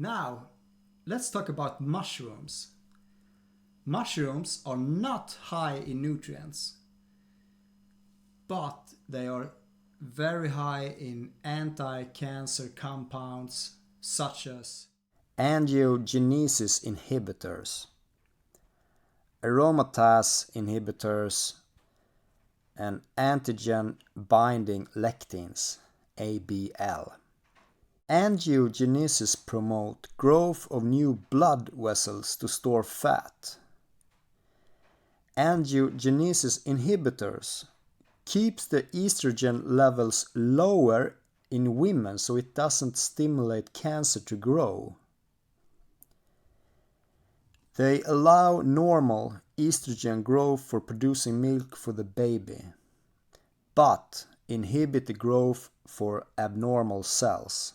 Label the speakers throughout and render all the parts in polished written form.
Speaker 1: Now, let's talk about mushrooms. Mushrooms are not high in nutrients, but they are very high in anti-cancer compounds such as
Speaker 2: angiogenesis inhibitors, aromatase inhibitors, and antigen binding lectins, ABL. Angiogenesis promote growth of new blood vessels to store fat. Angiogenesis inhibitors keeps the estrogen levels lower in women so it doesn't stimulate cancer to grow. They allow normal estrogen growth for producing milk for the baby, but inhibit the growth for abnormal cells.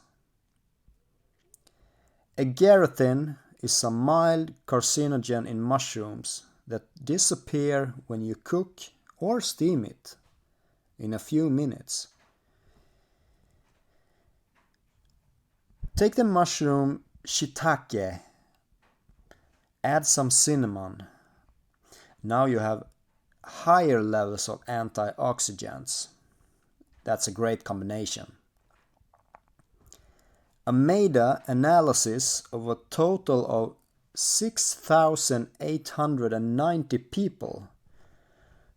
Speaker 2: Agarothin is a mild carcinogen in mushrooms that disappear when you cook or steam it in a few minutes. Take the mushroom shiitake, add some cinnamon. Now you have higher levels of antioxidants. That's a great combination. A meta-analysis of a total of 6,890 people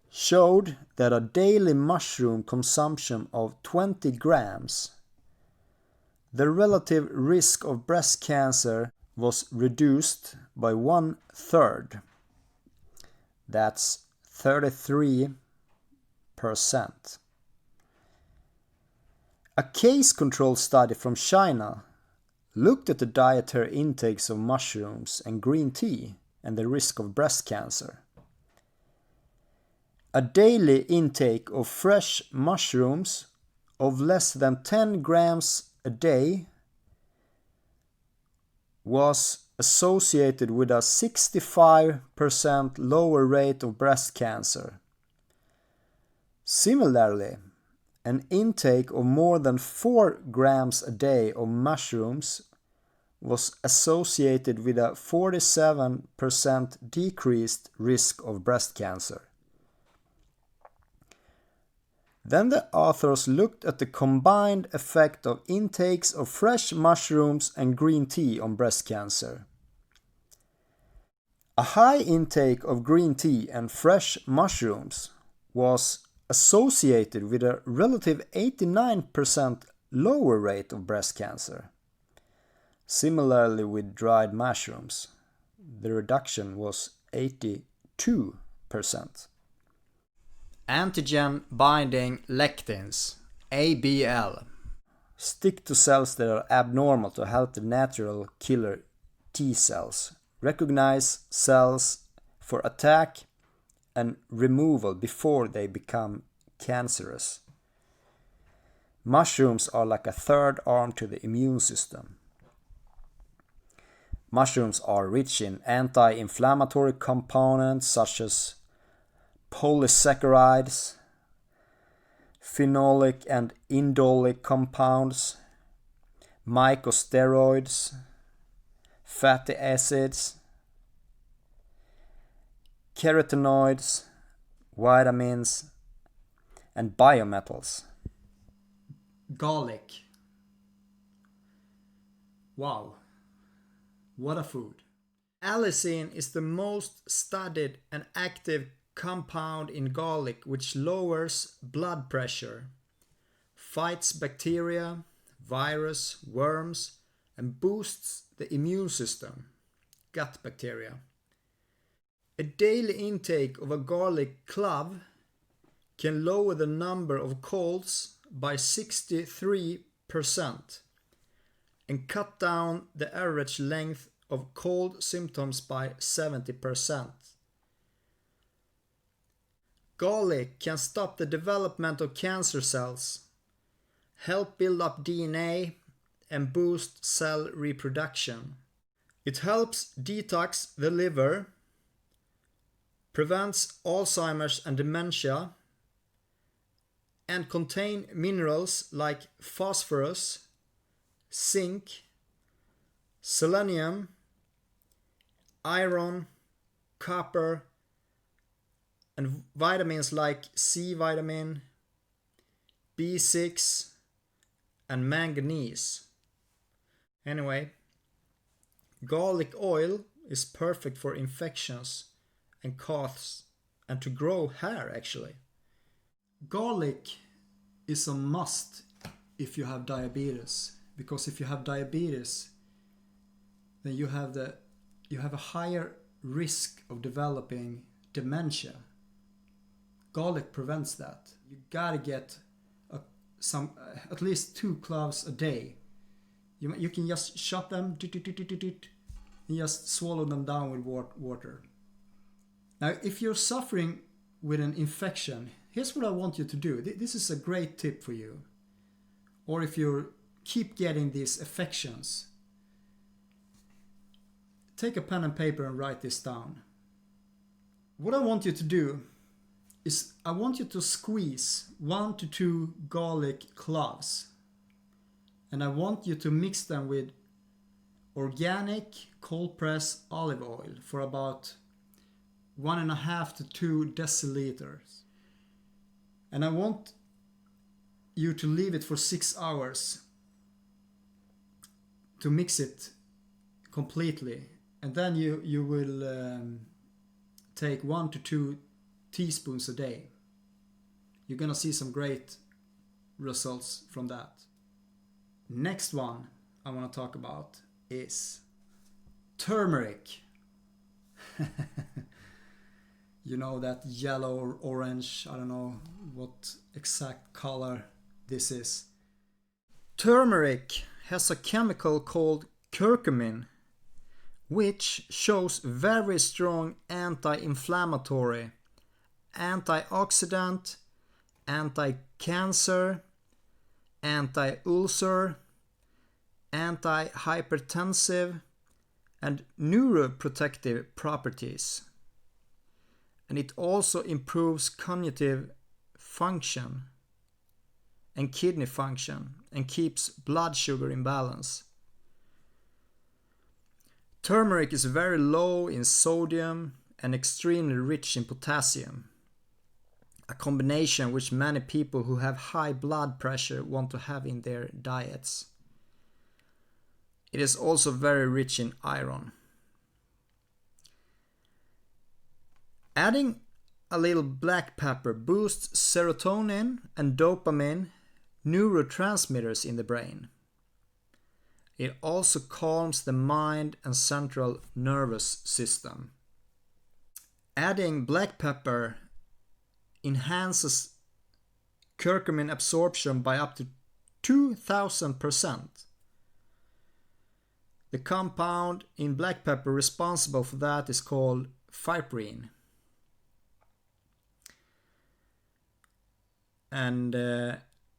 Speaker 2: showed that a daily mushroom consumption of 20 grams, the relative risk of breast cancer was reduced by 1/3. That's 33%. A case-controlled study from China looked at the dietary intakes of mushrooms and green tea and the risk of breast cancer. A daily intake of fresh mushrooms of less than 10 grams a day was associated with a 65% lower rate of breast cancer. Similarly, an intake of more than 4 grams a day of mushrooms was associated with a 47% decreased risk of breast cancer. Then the authors looked at the combined effect of intakes of fresh mushrooms and green tea on breast cancer. A high intake of green tea and fresh mushrooms was associated with a relative 89% lower rate of breast cancer. Similarly with dried mushrooms, the reduction was 82%. Antigen binding lectins, ABL, stick to cells that are abnormal to help the natural killer T cells recognize cells for attack and removal before they become cancerous. Mushrooms are like a third arm to the immune system. Mushrooms are rich in anti-inflammatory components such as polysaccharides, phenolic and indolic compounds, mycosteroids, fatty acids, carotenoids, vitamins, and biometals.
Speaker 1: garlic. Wow, what a food. Allicin is the most studied and active compound in garlic, which lowers blood pressure, fights bacteria, virus, worms, and boosts the immune system, gut bacteria. A daily intake of a garlic clove can lower the number of colds by 63% and cut down the average length of cold symptoms by 70%. Garlic can stop the development of cancer cells, help build up DNA, and boost cell reproduction. It helps detox the liver, prevents Alzheimer's and dementia, and contain minerals like phosphorus, zinc, selenium, iron, copper, and vitamins like C vitamin, B6, and manganese. Anyway, garlic oil is perfect for infections and coughs and to grow hair actually. Garlic is a must if you have diabetes, because if you have diabetes then you have a higher risk of developing dementia. Garlic prevents that. You gotta get at least 2 cloves a day. You can just chop them and just swallow them down with water. Now, if you're suffering with an infection, here's what I want you to do. This is a great tip for you. Or if you keep getting these affections, take a pen and paper and write this down. What I want you to do is I want you to squeeze 1 to 2 garlic cloves. And I want you to mix them with organic cold press olive oil for about 1.5 to 2 deciliters. And I want you to leave it for 6 hours to mix it completely. And then you will take 1 to 2 teaspoons a day. You're gonna see some great results from that. Next one I want to talk about is turmeric. You know, that yellow or orange, I don't know what exact color this is. Turmeric has a chemical called curcumin, which shows very strong anti-inflammatory, antioxidant, anti-cancer, anti-ulcer, anti-hypertensive, and neuroprotective properties. And it also improves cognitive function and kidney function and keeps blood sugar in balance. Turmeric is very low in sodium and extremely rich in potassium, a combination which many people who have high blood pressure want to have in their diets. It is also very rich in iron. Adding a little black pepper boosts serotonin and dopamine, neurotransmitters in the brain. It also calms the mind and central nervous system. Adding black pepper enhances curcumin absorption by up to 2000%. The compound in black pepper responsible for that is called piperine. And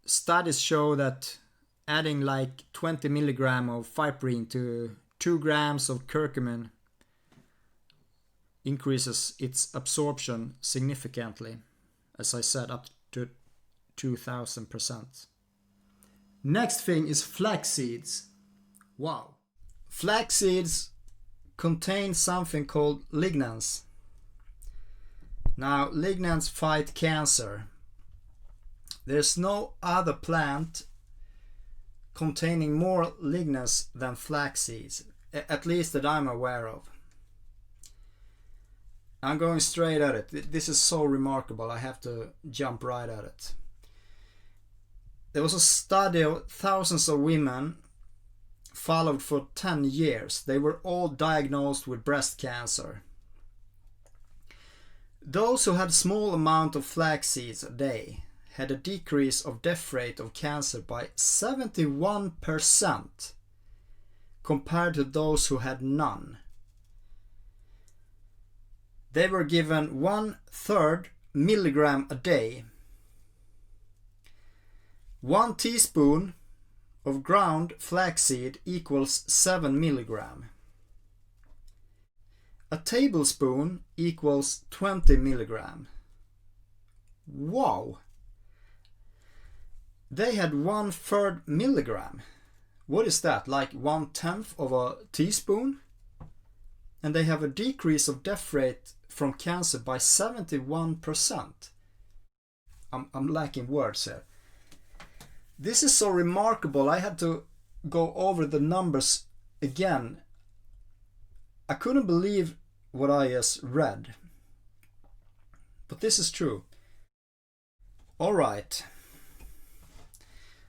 Speaker 1: studies show that adding like 20 milligram of piperine to 2 grams of curcumin increases its absorption significantly. As I said, up to 2000%. Next thing is flax seeds. Wow. Flax seeds contain something called lignans. Now, lignans fight cancer. There's no other plant containing more lignans than flax seeds, at least that I'm aware of. I'm going straight at it. This is so remarkable, I have to jump right at it. There was a study of thousands of women followed for 10 years. They were all diagnosed with breast cancer. Those who had small amount of flax seeds a day had a decrease of death rate of cancer by 71% compared to those who had none. They were given 1/3 milligram a day. 1 teaspoon of ground flaxseed equals 7 milligram. A tablespoon equals 20 milligram. Wow! They had 1/3 milligram, what is that, like 1/10 of a teaspoon? And they have a decrease of death rate from cancer by 71%. I'm lacking words here. This is so remarkable. I had to go over the numbers again. I couldn't believe what I just read. But this is true. All right.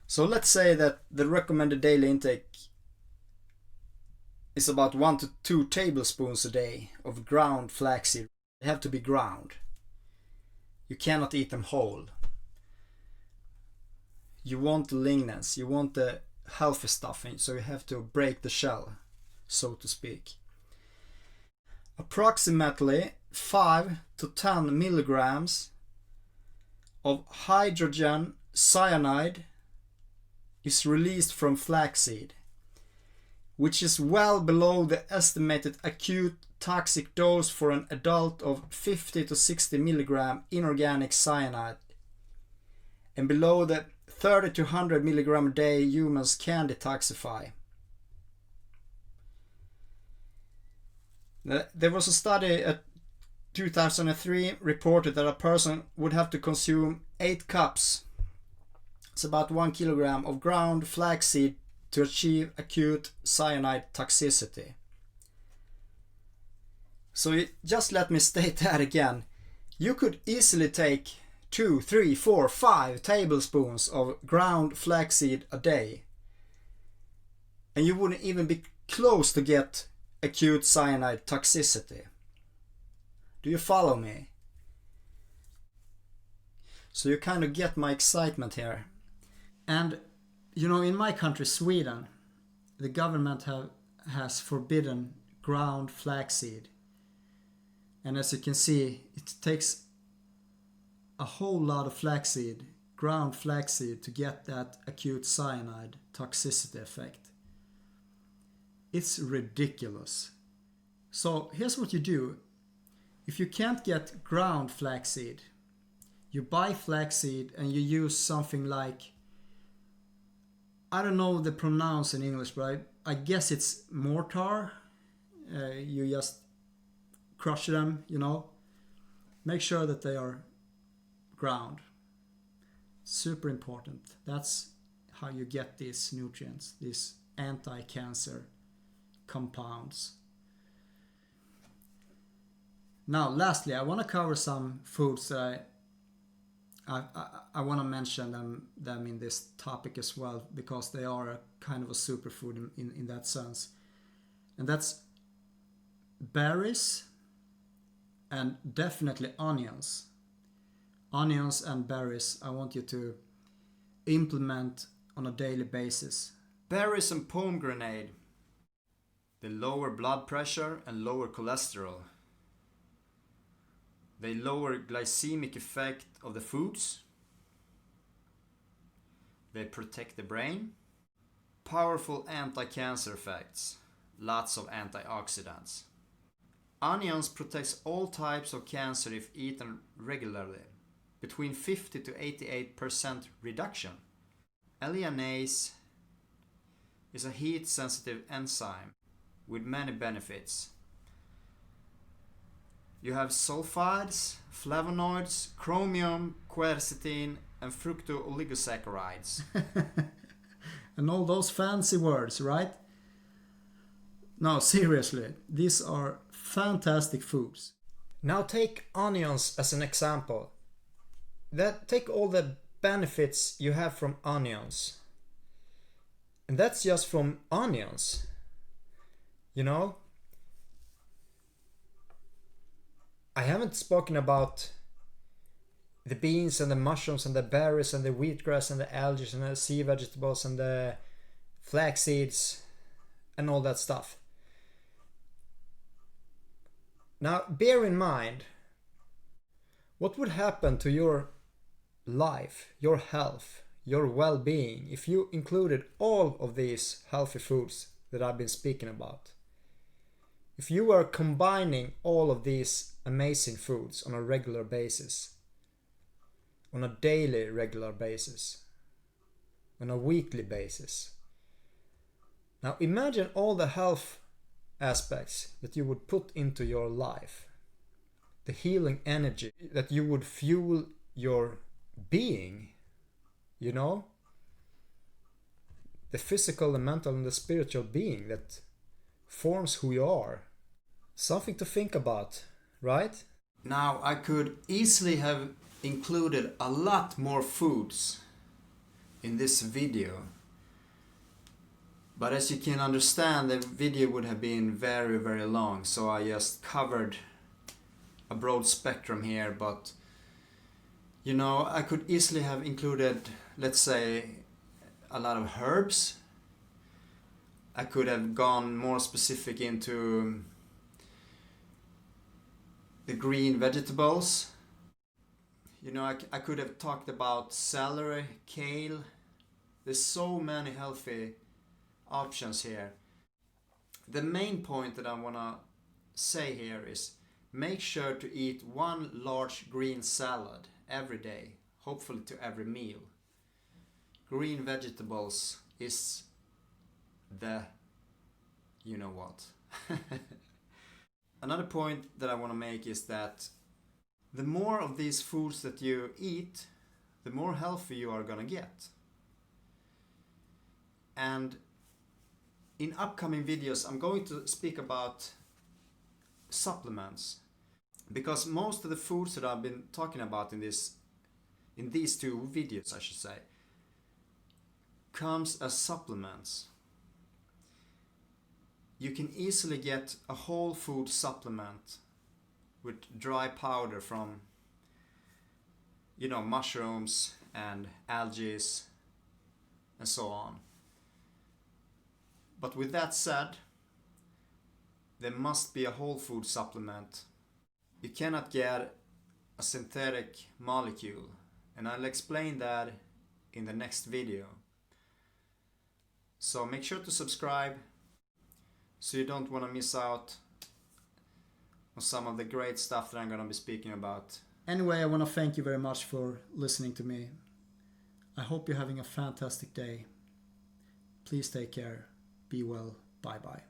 Speaker 1: So let's say that the recommended daily intake is about 1 to 2 tablespoons a day of ground flaxseed. They have to be ground. You cannot eat them whole. You want the lignans, you want the healthy stuff, so you have to break the shell, so to speak. Approximately 5 to 10 milligrams of hydrogen cyanide is released from flaxseed, which is well below the estimated acute toxic dose for an adult of 50 to 60 milligram inorganic cyanide, and below the 30 to 100 milligram a day humans can detoxify. There was a study at 2003 reported that a person would have to consume 8 cups, it's about 1 kilogram of ground flaxseed, to achieve acute cyanide toxicity. So just let me state that again. You could easily take 2, 3, 4, 5 tablespoons of ground flaxseed a day, and you wouldn't even be close to get acute cyanide toxicity. Do you follow me? So you kind of get my excitement here. And you know, in my country, Sweden, the government has forbidden ground flaxseed. And as you can see, it takes a whole lot of flaxseed, ground flaxseed, to get that acute cyanide toxicity effect. It's ridiculous. So here's what you do. If you can't get ground flaxseed, you buy flaxseed and you use something like, I don't know the pronounce in English, but I guess it's mortar. You just crush them, you know. Make sure that they are ground. Super important. That's how you get these nutrients, these anti-cancer compounds. Now, lastly, I want to cover some foods that I want to mention them in this topic as well, because they are a kind of a superfood in that sense. And that's berries and definitely onions. Onions and berries I want you to implement on a daily basis. Berries and pomegranate. They lower blood pressure and lower cholesterol. They lower glycemic effect of the foods. They protect the brain. Powerful anti-cancer effects. Lots of antioxidants. Onions protects all types of cancer if eaten regularly. Between 50 to 88% reduction. Alliinase is a heat-sensitive enzyme with many benefits. You have sulfides, flavonoids, chromium, quercetin, and fructooligosaccharides. And all those fancy words, right? No, seriously, these are fantastic foods. Now take onions as an example. Take all the benefits you have from onions. And that's just from onions. You know? I haven't spoken about the beans and the mushrooms and the berries and the wheatgrass and the algae and the sea vegetables and the flax seeds and all that stuff. Now bear in mind, what would happen to your life, your health, your well-being if you included all of these healthy foods that I've been speaking about? If you were combining all of these amazing foods on a regular basis, on a daily regular basis, on a weekly basis, Now imagine all the health aspects that you would put into your life, the healing energy that you would fuel your being, you know, the physical, the mental, and the spiritual being that forms who you are. Something to think about, right? Now, I could easily have included a lot more foods in this video, but as you can understand, the video would have been very, very long, so I just covered a broad spectrum here. But you know, I could easily have included, let's say, a lot of herbs. I could have gone more specific into the green vegetables. You know, I could have talked about celery, kale. There's so many healthy options here. The main point that I want to say here is make sure to eat one large green salad every day, hopefully to every meal. Green vegetables is the you know what. Another point that I want to make is that the more of these foods that you eat, the more healthy you are gonna get. And in upcoming videos, I'm going to speak about supplements, because most of the foods that I've been talking about in these two videos, I should say, comes as supplements. You can easily get a whole food supplement with dry powder from, you know, mushrooms and algae and so on. But with that said, there must be a whole food supplement. You cannot get a synthetic molecule, and I'll explain that in the next video. So make sure to subscribe so you don't want to miss out on some of the great stuff that I'm going to be speaking about. Anyway, I want to thank you very much for listening to me. I hope you're having a fantastic day. Please take care. Be well. Bye bye.